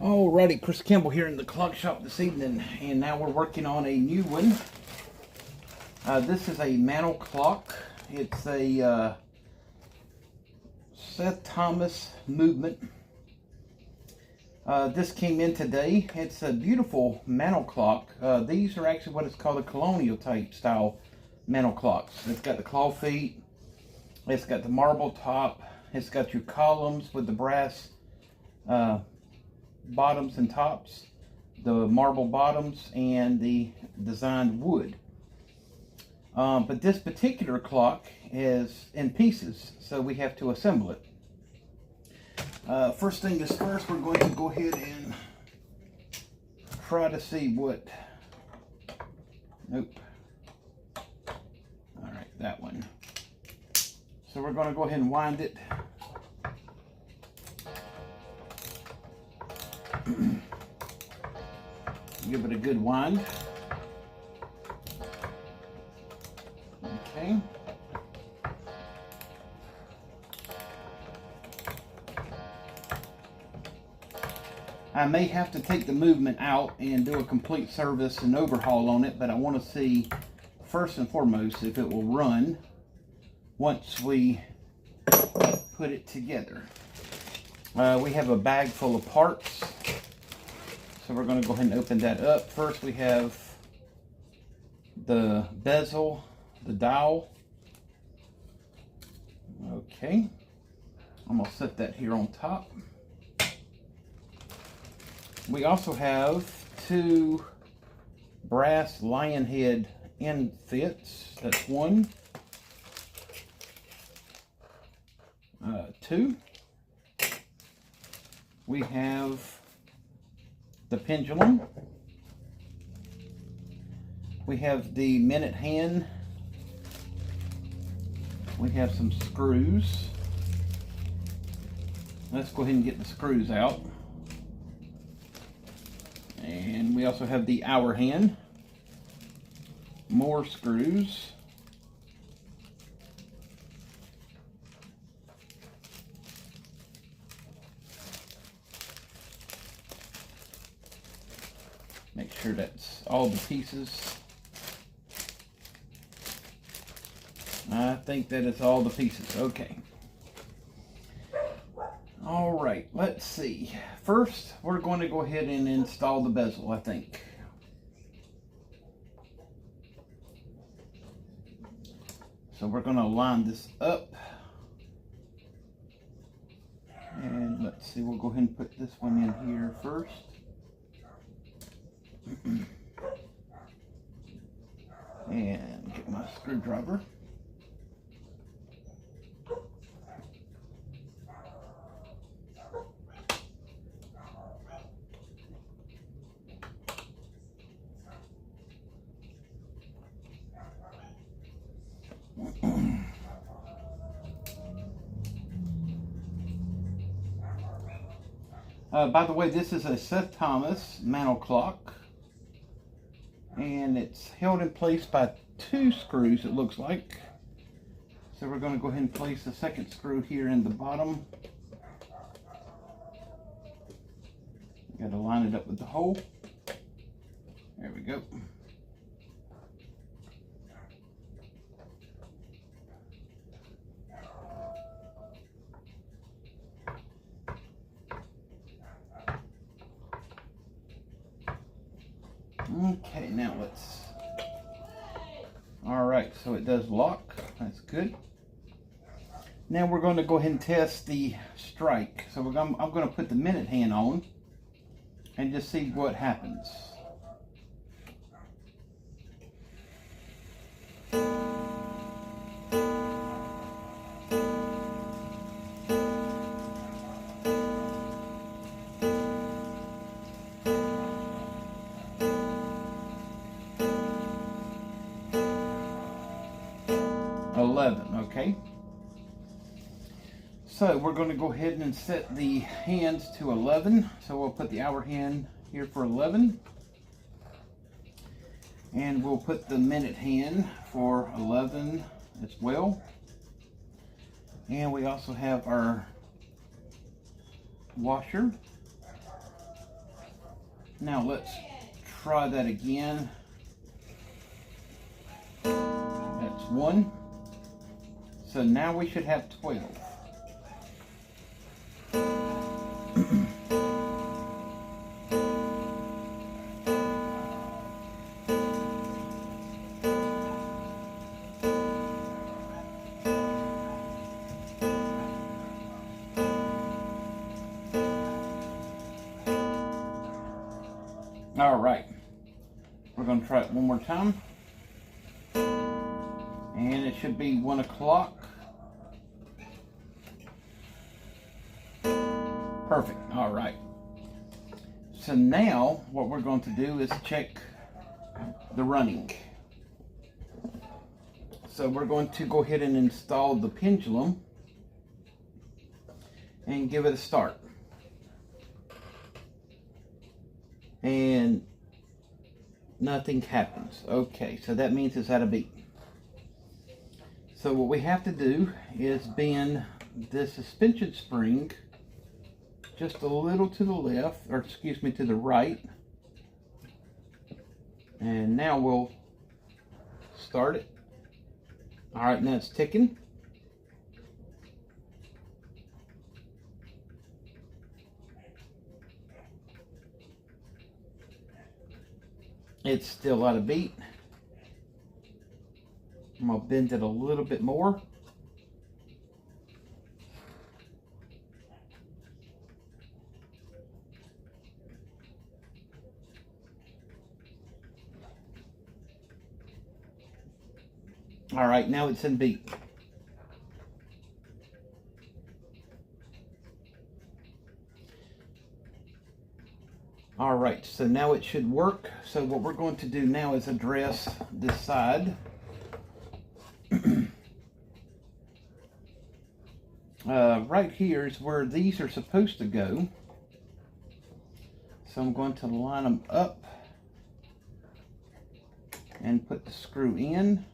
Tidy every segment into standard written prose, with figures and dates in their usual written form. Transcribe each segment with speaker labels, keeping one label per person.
Speaker 1: Alrighty, Chris Kimball here in the clock shop this evening, and now we're working on a new one. This is a mantle clock. It's a Seth Thomas movement. This came in today. It's a beautiful mantle clock. These are actually what is called a colonial type style mantle clocks. It's got the claw feet. It's got the marble top. It's got your columns with the brass bottoms and tops, the marble bottoms, and the designed wood. But this particular clock is in pieces, so we have to assemble it. First thing is first, we're going to go ahead and try to see what. Nope. All right, that one. So we're going to go ahead and wind it. Give it a good wind. Okay. I may have to take the movement out and do a complete service and overhaul on it, but I want to see first and foremost if it will run once we put it together. We have a bag full of parts, so we're going to go ahead and open that up. First we have the bezel, the dial. Okay, I'm going to set that here on top. We also have two brass lion head end fits. That's one. Two. We have the pendulum. We have the minute hand. We have some screws. Let's go ahead and get the screws out. And we also have the hour hand. More screws. Make sure that's all the pieces. I think that is all the pieces. Okay. All right, let's see. First, we're going to go ahead and install the bezel, I think. So we're going to line this up. And let's see, we'll go ahead and put this one in here first. And get my screwdriver. By the way, this is a Seth Thomas mantle clock, and it's held in place by two screws, it looks like. So we're going to go ahead and place the second screw here in the bottom. Got to line it up with the hole. There we go. Okay, now let's. All right, so it does lock. That's good. Now we're going to go ahead and test the strike. So I'm going to put the minute hand on and just see what happens. Okay, so we're going to go ahead and set the hands to 11. So we'll put the hour hand here for 11, and we'll put the minute hand for 11 as well. And we also have our washer. Now let's try that again. That's 1. So now we should have 12. All right, we're going to try it one more time, and it should be 1 o'clock. Perfect. All right, so now what we're going to do is check the running. So we're going to go ahead and install the pendulum and give it a start. And nothing happens. Okay, so that means it's at a beat. So what we have to do is bend this suspension spring just a little to the left, or excuse me, to the right. And now we'll start it. All right, now it's ticking. It's still out of beat. I'm going to bend it a little bit more. All right, now it's in beat. All right, so now it should work. So what we're going to do now is address this side. Right here is where these are supposed to go. So I'm going to line them up and put the screw in.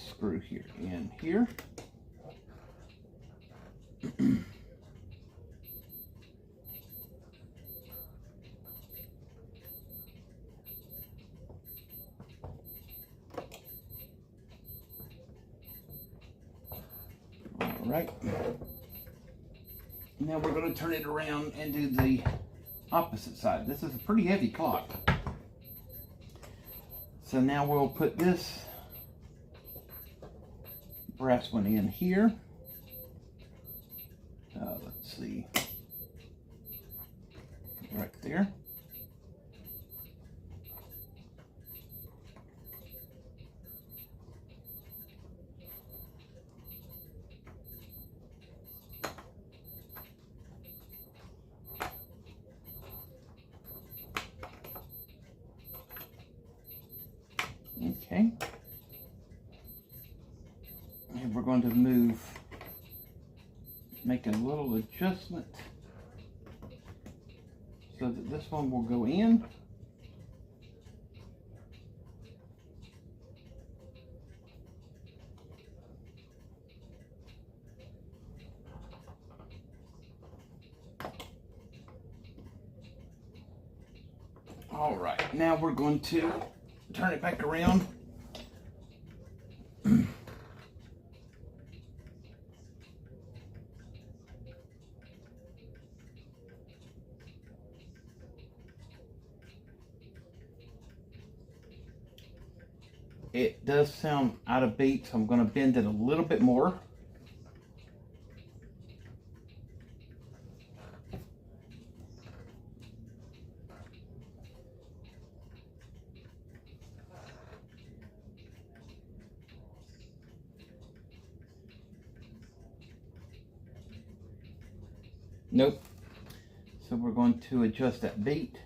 Speaker 1: Screw here in here. All right. Now we're going to turn it around and do the opposite side. This is a pretty heavy clock. So now we'll put this brass one in here. Let's see, right there. Okay. And we're going to make a little adjustment so that this one will go in. All right, now we're going to turn it back around. It does sound out of beat, so I'm going to bend it a little bit more. Nope. So we're going to adjust that beat.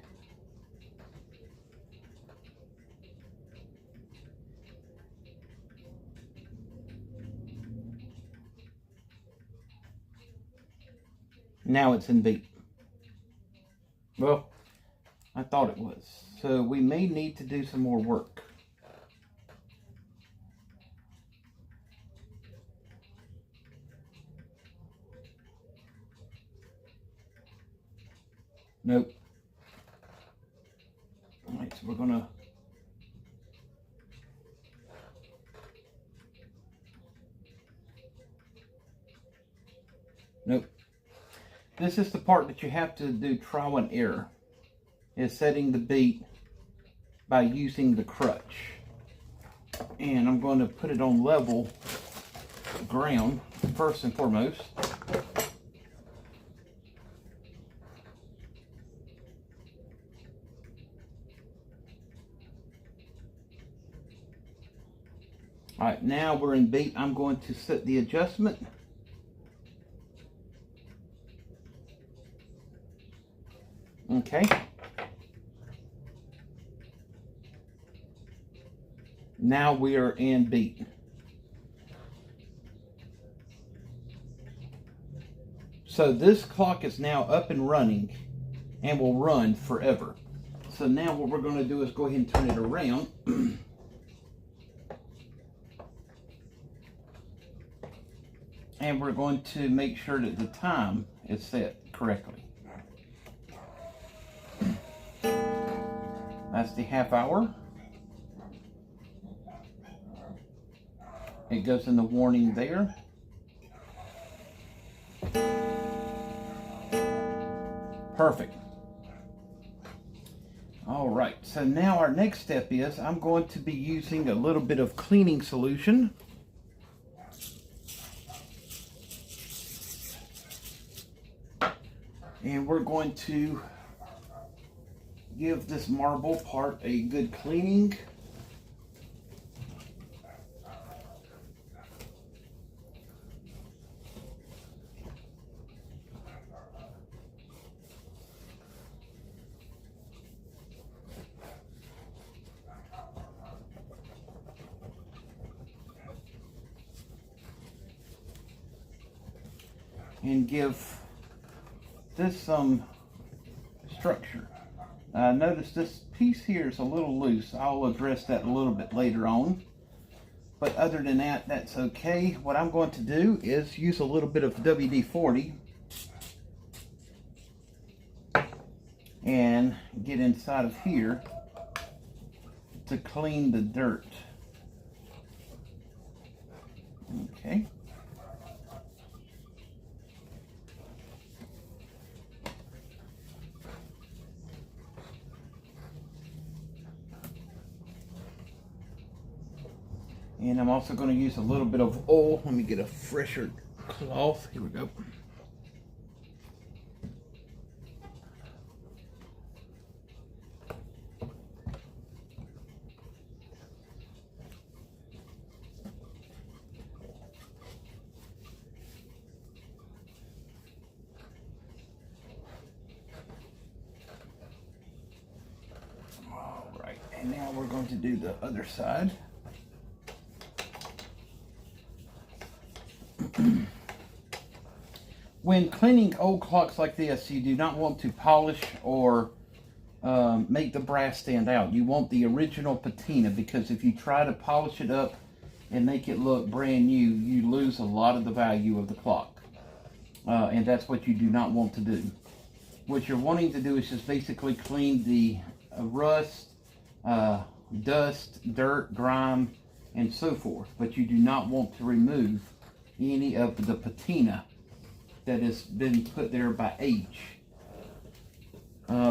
Speaker 1: Now it's in beat. Well, I thought it was. So we may need to do some more work. Nope. All right, so we're gonna nope. This is the part that you have to do trial and error, is setting the beat by using the crutch. And I'm going to put it on level ground first and foremost. All right, now we're in beat. I'm going to set the adjustment. Okay. Now we are in beat. So this clock is now up and running and will run forever. So now what we're going to do is go ahead and turn it around. And we're going to make sure that the time is set correctly. That's the half hour. It goes in the warning there. Perfect. All right, so now our next step is I'm going to be using a little bit of cleaning solution. And we're going to give this marble part a good cleaning. And give this some structure. Notice this piece here is a little loose. I'll address that a little bit later on. But other than that, that's okay. What I'm going to do is use a little bit of WD-40 and get inside of here to clean the dirt. Okay. And I'm also going to use a little bit of oil. Let me get a fresher cloth. Here we go. All right, and now we're going to do the other side. When cleaning old clocks like this, you do not want to polish or make the brass stand out. You want the original patina, because if you try to polish it up and make it look brand new, you lose a lot of the value of the clock. And that's what you do not want to do. What you're wanting to do is just basically clean the rust, dust, dirt, grime, and so forth. But you do not want to remove any of the patina that has been put there by age,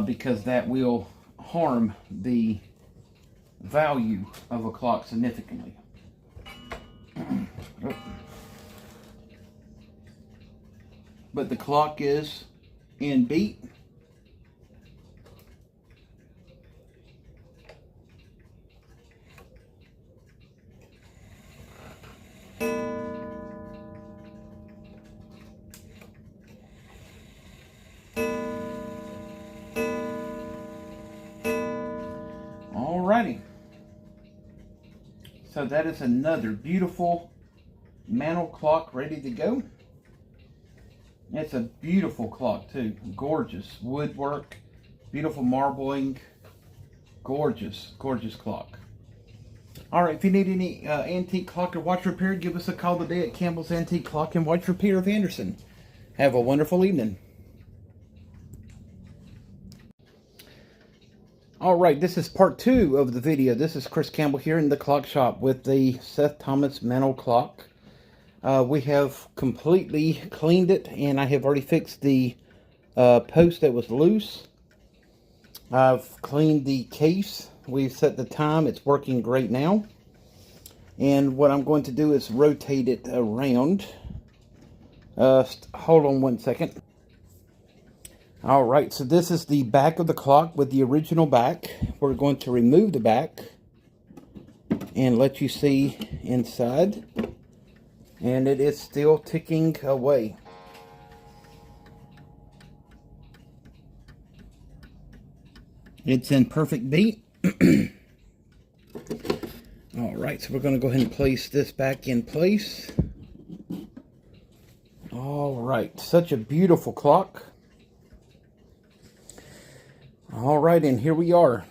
Speaker 1: because that will harm the value of a clock significantly. But the clock is in beat. Alrighty, so that is another beautiful mantle clock ready to go. It's a beautiful clock too. Gorgeous woodwork, beautiful marbling, gorgeous, gorgeous clock. All right, if you need any antique clock or watch repair, give us a call today at Campbell's Antique Clock and Watch Repair of Anderson. Have a wonderful evening. All right, this is part 2 of the video. This is Chris Campbell here in the clock shop with the Seth Thomas Mantle clock. We have completely cleaned it, and I have already fixed the post that was loose. I've cleaned the case. We've set the time. It's working great now. And what I'm going to do is rotate it around. Hold on one second. All right, so this is the back of the clock with the original back. We're going to remove the back and let you see inside. And it is still ticking away. It's in perfect beat. All right, so we're going to go ahead and place this back in place. All right, such a beautiful clock. All right, and here we are.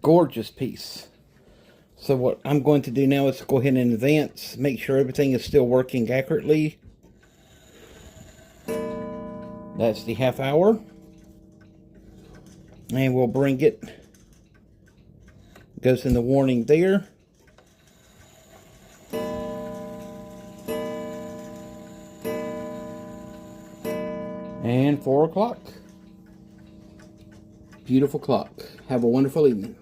Speaker 1: Gorgeous piece. So what I'm going to do now is go ahead and advance, make sure everything is still working accurately. That's the half hour. And we'll bring it. Goes in the warning there. And 4 o'clock. Beautiful clock. Have a wonderful evening.